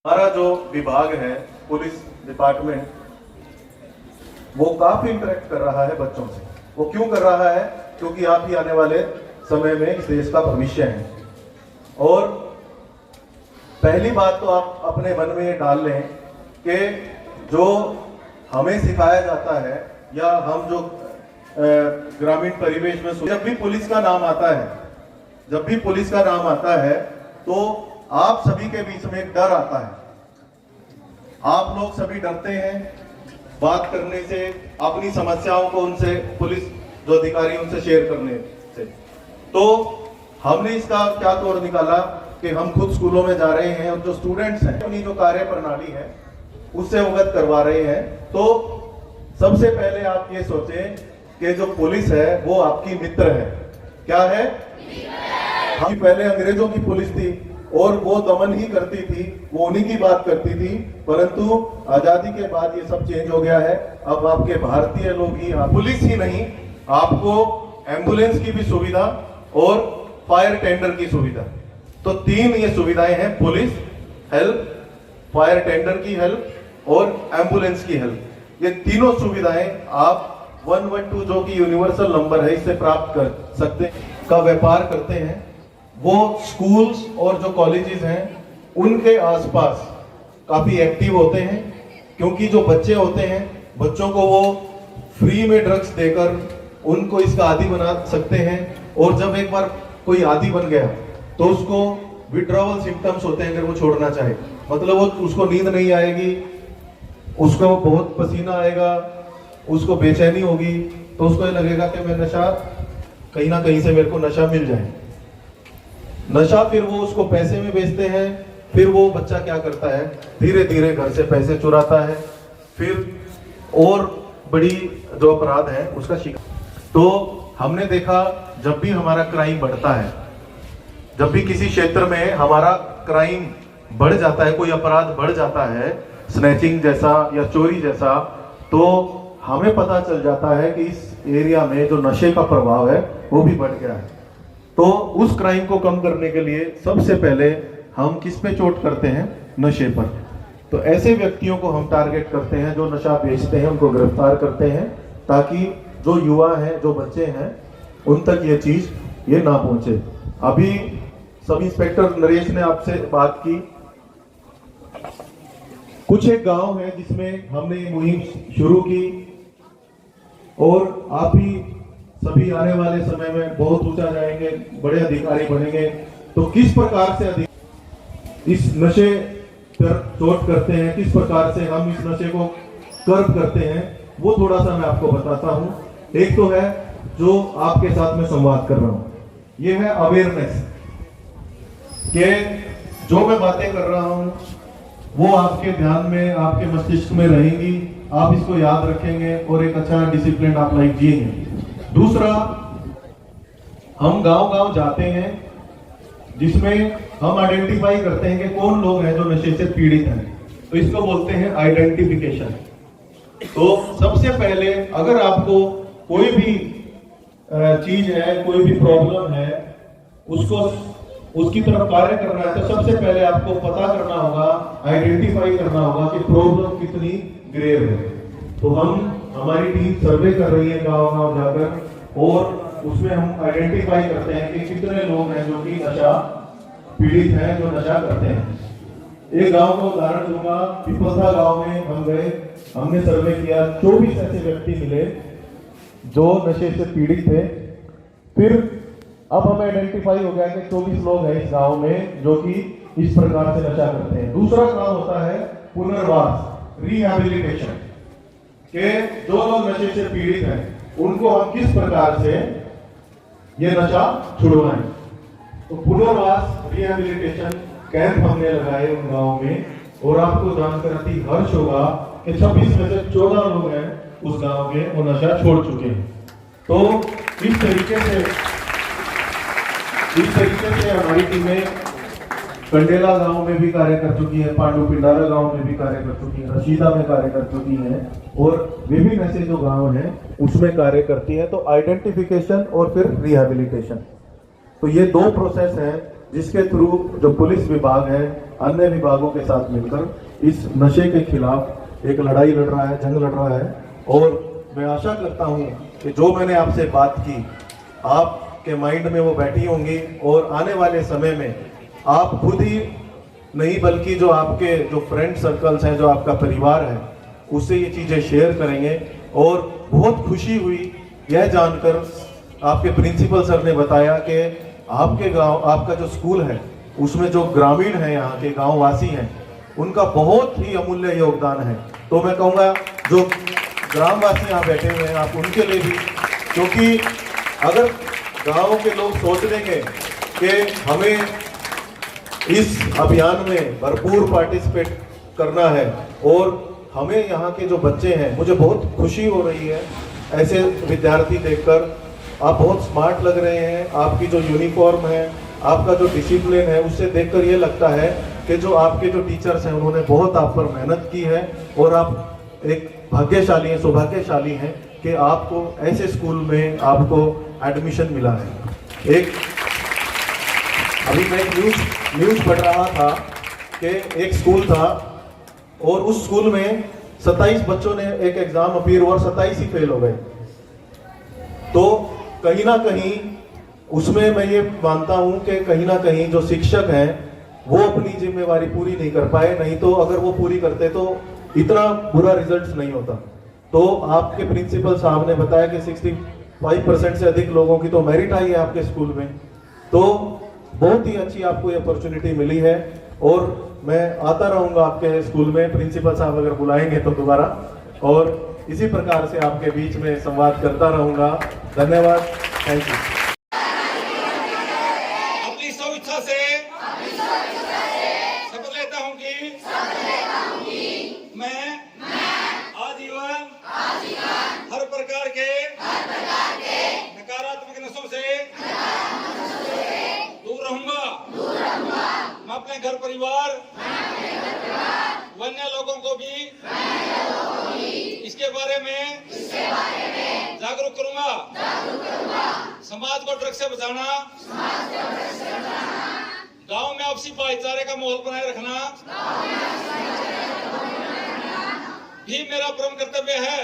हमारा जो विभाग है पुलिस डिपार्टमेंट, वो काफी इंटरेक्ट कर रहा है बच्चों से। वो क्यों कर रहा है? क्योंकि आप ही आने वाले समय में इस देश का भविष्य हैं। और पहली बात तो आप अपने मन में ये डाल लें कि जो हमें सिखाया जाता है या हम जो ग्रामीण परिवेश में जब भी पुलिस का नाम आता है तो आप सभी के बीच में एक डर आता है। आप लोग सभी डरते हैं बात करने से, अपनी समस्याओं को उनसे, पुलिस जो अधिकारी उनसे शेयर करने से। तो हमने इसका क्या तोड़ निकाला कि हम खुद स्कूलों में जा रहे हैं और जो स्टूडेंट्स हैं अपनी जो कार्य प्रणाली है उससे अवगत करवा रहे हैं। तो सबसे पहले आप ये सोचें कि जो पुलिस है वो आपकी मित्र है। क्या है? हम पहले अंग्रेजों की पुलिस थी और वो दमन ही करती थी, वो उन्हीं की बात करती थी, परंतु आजादी के बाद ये सब चेंज हो गया है। अब आपके भारतीय लोग ही, पुलिस ही नहीं, आपको एम्बुलेंस की भी सुविधा और फायर टेंडर की सुविधा, तो तीन ये सुविधाएं हैं, पुलिस हेल्प, फायर टेंडर की हेल्प और एम्बुलेंस की हेल्प। ये तीनों सुविधाएं आप 112 जो कि यूनिवर्सल नंबर है इससे प्राप्त कर सकते हैं। का व्यापार करते हैं वो स्कूल्स और जो कॉलेजेस हैं उनके आसपास काफी एक्टिव होते हैं, क्योंकि जो बच्चे होते हैं बच्चों को वो फ्री में ड्रग्स देकर उनको इसका आदी बना सकते हैं। और जब एक बार कोई आदी बन गया तो उसको विड्रॉवल सिम्टम्स होते हैं, अगर वो छोड़ना चाहे, मतलब वो उसको नींद नहीं आएगी, उसको बहुत पसीना आएगा, उसको बेचैनी होगी, तो उसको ये लगेगा कि मैं नशा कहीं ना कहीं से मेरे को नशा मिल जाए। नशा फिर वो उसको पैसे में बेचते हैं। फिर वो बच्चा क्या करता है, धीरे धीरे घर से पैसे चुराता है, फिर और बड़ी जो अपराध है उसका शिकार। तो हमने देखा जब भी हमारा क्राइम बढ़ता है, जब भी किसी क्षेत्र में हमारा क्राइम बढ़ जाता है, कोई अपराध बढ़ जाता है, स्नैचिंग जैसा या चोरी जैसा, तो हमें पता चल जाता है कि इस एरिया में जो नशे का प्रभाव है वो भी बढ़ गया है। तो उस क्राइम को कम करने के लिए सबसे पहले हम किस पे चोट करते हैं? नशे पर। तो ऐसे व्यक्तियों को हम टारगेट करते हैं जो नशा बेचते हैं, उनको गिरफ्तार करते हैं, ताकि जो युवा हैं, जो बच्चे हैं, उन तक ये चीज ये ना पहुंचे। अभी सब इंस्पेक्टर नरेश ने आपसे बात की, कुछ एक गांव है जिसमें हमने ये मुहिम शुरू की और आप ही सभी आने वाले समय में बहुत ऊंचा जाएंगे, बड़े अधिकारी बनेंगे। तो किस प्रकार से इस नशे पर चोट करते हैं, किस प्रकार से हम इस नशे को कर्ब करते हैं, वो थोड़ा सा मैं आपको बताता हूं। एक तो है जो आपके साथ में संवाद कर रहा हूं, ये है अवेयरनेस, कि जो मैं बातें कर रहा हूं वो आपके ध्यान में, आपके मस्तिष्क में रहेंगी, आप इसको याद रखेंगे और एक अच्छा डिसिप्लिन आप लाइफ जिएंगे। दूसरा, हम गांव-गांव जाते हैं जिसमें हम आइडेंटिफाई करते हैं कि कौन लोग हैं जो नशे से पीड़ित हैं, तो इसको बोलते हैं आइडेंटिफिकेशन। तो सबसे पहले अगर आपको कोई भी चीज है, कोई भी प्रॉब्लम है, उसकी तरफ कार्य करना है, तो सबसे पहले आपको पता करना होगा, आइडेंटिफाई करना होगा कि प्रॉब्लम कितनी ग्रेव है। तो हमारी टीम सर्वे कर रही है गांव-गांव जाकर, और उसमें हम आइडेंटिफाई करते हैं कि कितने लोग हैं जो कि नशा पीड़ित हैं, जो नशा करते हैं। एक गांव का उदाहरण दूंगा, पिपलथा गांव में हम गए, हमने सर्वे किया, 24 ऐसे व्यक्ति मिले जो नशे से पीड़ित थे। फिर अब हमें आइडेंटिफाई हो गया कि 24 लोग हैं इस गांव में जो कि इस प्रकार से नशा करते हैं। दूसरा काम होता है पुनर्वास, रिहैबिलिटेशन, के जो लोग नशे से पीड़ित हैं उनको हम किस प्रकार से ये नशा छुड़वाएं। तो पुनर्वास, रिहैबिलिटेशन कैंप हमने लगाए उन गांव में, और आपको जानकर अति हर्ष होगा कि 26 में से 14 लोग हैं उस गांव के, वो नशा छोड़ चुके हैं। तो इस तरीके से हमारी टीमें कंडेला गांव में भी कार्य कर चुकी है, पांडु पिंडारा गांव में भी कार्य कर चुकी है, रशीदा में कार्य कर चुकी है, और विभिन्न ऐसे जो गांव हैं उसमें कार्य करती है। तो आइडेंटिफिकेशन और फिर रिहैबिलिटेशन, तो ये दो प्रोसेस हैं जिसके थ्रू जो पुलिस विभाग है अन्य विभागों के साथ मिलकर इस नशे के खिलाफ एक लड़ाई लड़ रहा है, जंग लड़ रहा है। और मैं आशा करता हूं कि जो मैंने आपसे बात की आपके माइंड में वो बैठी होंगी और आने वाले समय में आप खुद ही नहीं बल्कि जो आपके जो फ्रेंड सर्कल्स हैं, जो आपका परिवार है, उससे ये चीज़ें शेयर करेंगे। और बहुत खुशी हुई यह जानकर आपके प्रिंसिपल सर ने बताया कि आपके गांव, आपका जो स्कूल है उसमें जो ग्रामीण है, यहाँ के गांव वासी हैं, उनका बहुत ही अमूल्य योगदान है। तो मैं कहूँगा जो ग्रामवासी यहाँ बैठे हुए हैं आप उनके लिए भी, क्योंकि अगर गांव के लोग सोच लेंगे कि हमें इस अभियान में भरपूर पार्टिसिपेट करना है और हमें यहाँ के जो बच्चे हैं, मुझे बहुत खुशी हो रही है ऐसे विद्यार्थी देखकर। आप बहुत स्मार्ट लग रहे हैं, आपकी जो यूनिफॉर्म है, आपका जो डिसिप्लिन है, उससे देखकर ये लगता है कि जो आपके जो टीचर्स हैं उन्होंने बहुत आप पर मेहनत की है और आप एक भाग्यशाली हैं, सौभाग्यशाली हैं कि आपको ऐसे स्कूल में आपको एडमिशन मिला है। एक अभी मैं न्यूज़ पढ़ रहा था कि एक स्कूल था और उस स्कूल में 27 बच्चों ने एक एग्जाम अपीयर हुआ और 27 ही फेल हो गए। तो कहीं ना कहीं उसमें मैं ये मानता हूं कि कहीं ना कहीं जो शिक्षक हैं वो अपनी जिम्मेवारी पूरी नहीं कर पाए, नहीं तो अगर वो पूरी करते तो इतना बुरा रिजल्ट नहीं होता। तो आपके प्रिंसिपल साहब ने बताया कि 65% से अधिक लोगों की तो मेरिट आई है आपके स्कूल में, तो बहुत ही अच्छी आपको ये अपॉर्चुनिटी मिली है। और मैं आता रहूंगा आपके स्कूल में, प्रिंसिपल साहब अगर बुलाएंगे तो दोबारा, और इसी प्रकार से आपके बीच में संवाद करता रहूंगा। धन्यवाद, थैंक यू। अपनी स्वेच्छा से शपथ लेता हूं कि मैं आजीवन हर प्रकार के नकारात्मक नशों से दूर रहूंगा। मैं अपने घर परिवार वन्य लोगों को भी इसके बारे में जागरूक करूंगा। समाज को ड्रग्स से बचाना, गांव में आपसी भाईचारे का माहौल बनाए रखना भी मेरा परम कर्तव्य है।